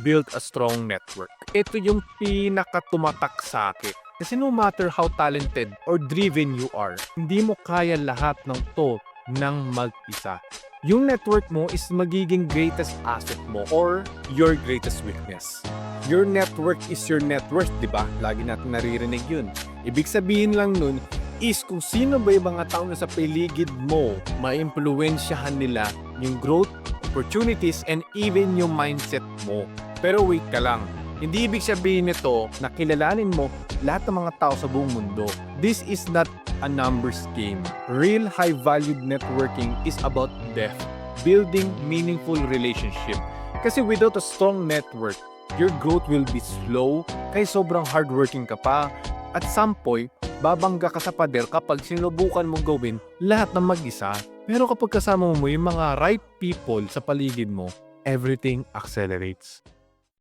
build a strong network. Ito yung pinakatumatak sa akin. Kasi no matter how talented or driven you are, hindi mo kaya lahat ng to ng mag-isa. Yung network mo is magiging greatest asset mo or your greatest weakness. Your network is your net worth, di ba? Lagi natin naririnig yun. Ibig sabihin lang nun is kung sino ba yung mga tao na sa paligid mo, maimpluwensyahan nila yung growth, opportunities, and even yung mindset mo. Pero wait ka lang. Hindi ibig sabihin nito na kilalanin mo lahat ng mga tao sa buong mundo. This is not a numbers game. Real high-valued networking is about depth, building meaningful relationship. Kasi without a strong network, your growth will be slow, kaya sobrang hardworking ka pa. At some point, babangga ka sa pader kapag sinubukan mong gawin lahat ng mag-isa. Pero kapag kasama mo yung mga right people sa paligid mo, everything accelerates.